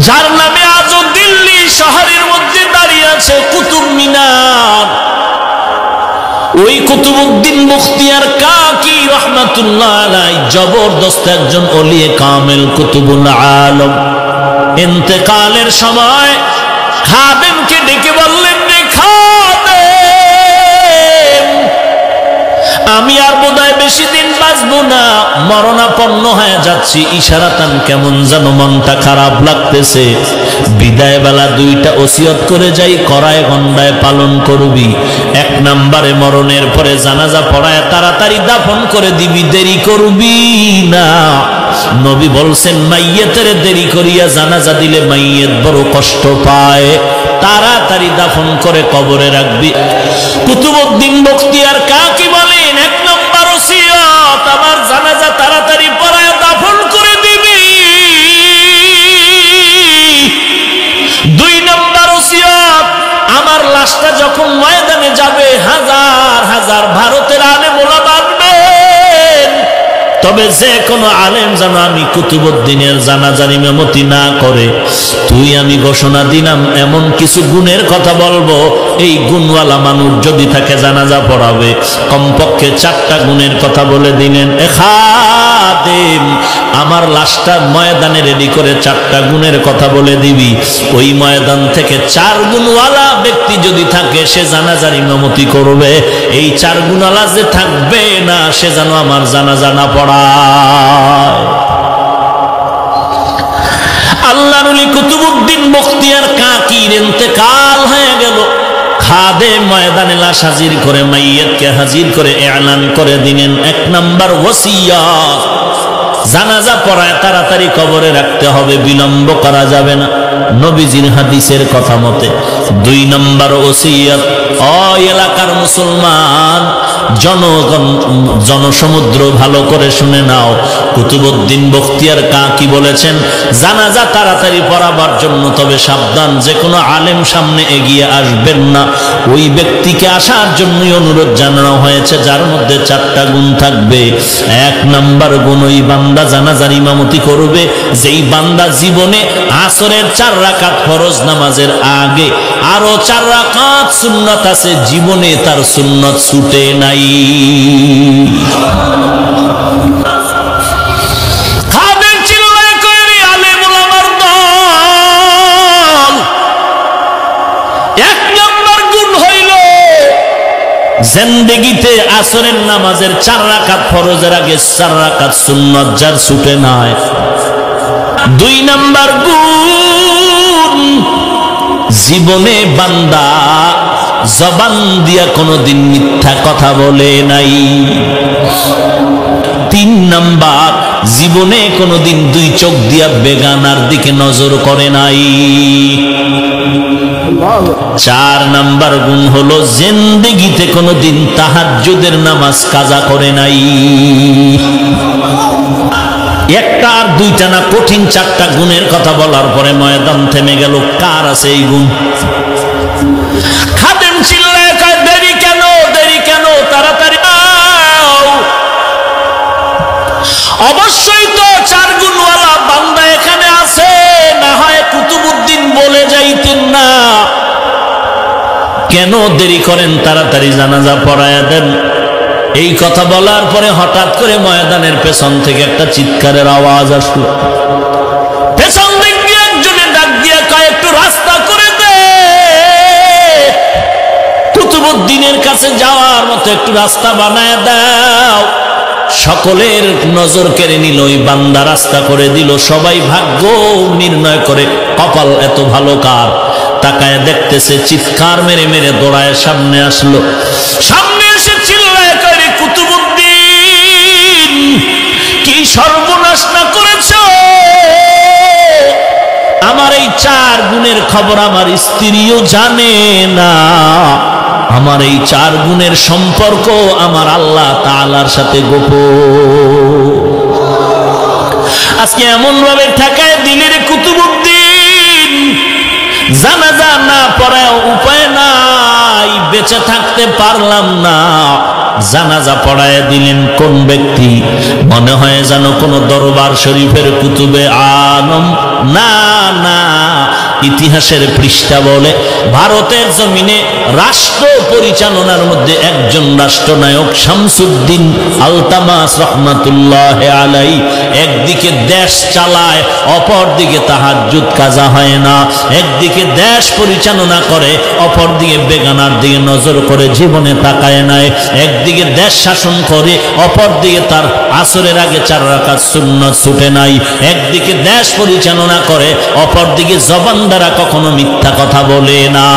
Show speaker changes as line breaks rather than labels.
যার নামে আজও দিল্লি শহরের মধ্যে দাঁড়িয়ে আছে কুতুব মিনার, ওই কুতুবউদ্দিন মুখতিয়ার কাকি রহমাতুল্লাহ আলাইহি জবরদস্ত একজন ওলিয়ে কামেল কুতুবুল আলম। ইন্তেকালের সময় খাদেমকে ডেকে বললেন, রে খাদেম, আমি আর বোধহয় বেশি দিন বাঁচবো না, মরণাপন্ন হয়ে যাচ্ছি। ইশারাতান কেমন যেন মনটা খারাপ লাগতেছে। বিদায় বেলা দুইটা ওসিয়ত করে যাই, করায় গন্ডায় পালন করবি। এক নম্বরে মরণের পরে জানাজা পড়ায় তাড়াতাড়ি দাফন করে দিবি, দেরি করবি না। নবী বলছেন, মাইয়েতের দেরি করিয়া জানাজা দিলে মাইয়েত বড় কষ্ট পায়, তাড়াতাড়ি দাফন করে কবরে রাখবি। কুতুবউদ্দিন বখতিয়ার কাকি বলেন, এক নম্বর ওসিয়ত, আমার জানাজা তাড়াতাড়ি পড়ায় দাফন করে দিবি। দুই নম্বর ওসিয়ত, আমার লাশটা যখন ময়দানে যাবে হাজার হাজার ভারতের আলেম ওলামা আসবেন, তবে যে কোনো আলেম যেন আমি কুতুবউদ্দিনের জানাজার ইমামতি না করে। তুই আমি ঘোষণা দিলাম এমন কিছু গুণের কথা বলবো, এই গুণওয়ালা মানুষ যদি থাকে জানাজা পড়াবে। কমপক্ষে 4টা গুণের কথা বলে দিলেন। খাদেম, আমার লাশটা ময়দানে রেডি করে 4টা গুণের কথা বলে দিবি। ওই ময়দান থেকে 4 গুণওয়ালা ব্যক্তি যদি থাকে, সে জানাজার ইমামতি করবে। এই 4 গুণওয়ালা যে থাকবে না, সে যেন আমার জানাজা না পড়ায়। আল্লাহর ওলি কুতুবউদ্দিন বখতিয়ার কাকির ইন্তেকাল হয়ে গেল। খাদেম ময়দানে লাশ হাজির করে, মাইয়াতকে হাজির করে এলান করে দিলেন, 1 নম্বর ওসিয়ত, জানাজা পড়ায় তাড়াতাড়ি কবরে রাখতে হবে, বিলম্ব করা যাবে না নবীজির হাদিসের কথা মতে। 2 নম্বর ওসিয়ত, ও এলাকার মুসলমান জনগণ, জনসমুদ্র ভালো করে শুনে নাও। কুতুবউদ্দিন বখতিয়ার কাকি বলেছেন, জানাজা তাড়াতাড়ি পড়াবার জন্য, তবে সাবধান, যে কোনো আলেম সামনে এগিয়ে আসবেন না। ওই ব্যক্তিকে আসার জন্যই অনুরোধ জানানো হয়েছে, যার মধ্যে 4টা গুণ থাকবে। 1 নম্বর গুণ, ওই বান্দা জানাজার ইমামতি করবে যেই বান্দা জীবনে আসরের 4 রাকাত ফরজ নামাজের আগে আরো 4 রাকাত সুন্নাত আছে, জীবনে তার সুন্নাত ছুটে নাই। খাদেম চিল্লায় কইরি আলেম ওলামার দল। 1 নম্বর গুণ হইল, জিন্দেগিতে আসরের নামাজের 4 রাকাত ফরজের আগে 4 রাকাত সুন্নাত যার ছুটে নাই। 2 নম্বর গুণ, জীবনে বান্দা জবান দিয়া কোনোদিন মিথ্যা কথা বলে নাই। 3 নম্বর, জীবনে কোনোদিন 2 চোখ দিয়া বেগানার দিকে নজর করে নাই। 4 নম্বর গুণ হলো, জিন্দেগিতে কোনোদিন তাহাজ্জুদের নামাজ কাজা করে নাই। 1টা আর 2টা না, কঠিন 4টা গুণের কথা বলার পরে ময়দান থেমে গেল। কার আছে এই গুণ? খাদেম চিল্লায় কয়, দেরি কেন, দেরি কেন, তাড়াতাড়ি আও। অবশ্যই তো 4 গুণওয়ালা বান্দা এখানে আছে, না হয় কুতুবউদ্দিন বলে যাইতেন না। কেন দেরি করেন, তাড়াতাড়ি জানাজা পড়ায়া দেন। এই কথা বলার পরে হঠাৎ করে ময়দানের পেছন থেকে একটা চিৎকারের আওয়াজ আসলো। পেছন দিক দিয়ে একজনে ডাক দিয়ে কয়, একটু রাস্তা করে দে, কুতুবউদ্দিনের কাছে যাওয়ার মতো একটু রাস্তা বানায় দাও। সকলের নজর কেড়ে নিল, ওই বান্দা রাস্তা করে দিল। সবাই ভাগ্য নির্ণয় করে, কপাল এত ভালো কার। তাকায় দেখতেছে, চিৎকার মেরে মেরে দৌড়ায় সামনে আসলো। সামনে এসে চিল্লায় করে, কুতুবউদ্দিন কি সর্বনাশ না করেছ? আমার এই 4 গুণের খবর আমার স্ত্রীও জানে না। আমার এই 4 গুণের সম্পর্ক আমার আল্লাহ তাআলার সাথে গোপন। আজকে এমন ভাবে ঠেকায় দিলের কুতুবউদ্দিন, জানাজা না পড়ায় উপায় নাই, বেঁচে থাকতে পারলাম না। জানাজা পড়ায় দিলেন কোন ব্যক্তি? মনে হয় যেন কোন দরবার শরীফের কুতুবে আলম। না না, ইতিহাসের পৃষ্ঠা বলে ভারতের জমিনে রাষ্ট্র পরিচালনার মধ্যে একজন রাষ্ট্রনায়ক শামসুদ্দিন আলতামাস রহমাতুল্লাহ আলাই। একদিকে দেশ চালায়, অপর দিকে তাহাজ্জুদ কাজা হয় না। একদিকে দেশ পরিচালনা করে, অপর দিকে বেগানার দিকে নজর করে জীবনে তাকায় নাই। একদিকে দেশ শাসন করে, অপর দিকে তার আসরের আগে 4 রাকাত সুন্নাত ছুটে নাই। একদিকে দেশ পরিচালনা করে, অপর দিকে জবান দ্বারা কখনো মিথ্যা কথা বলে না।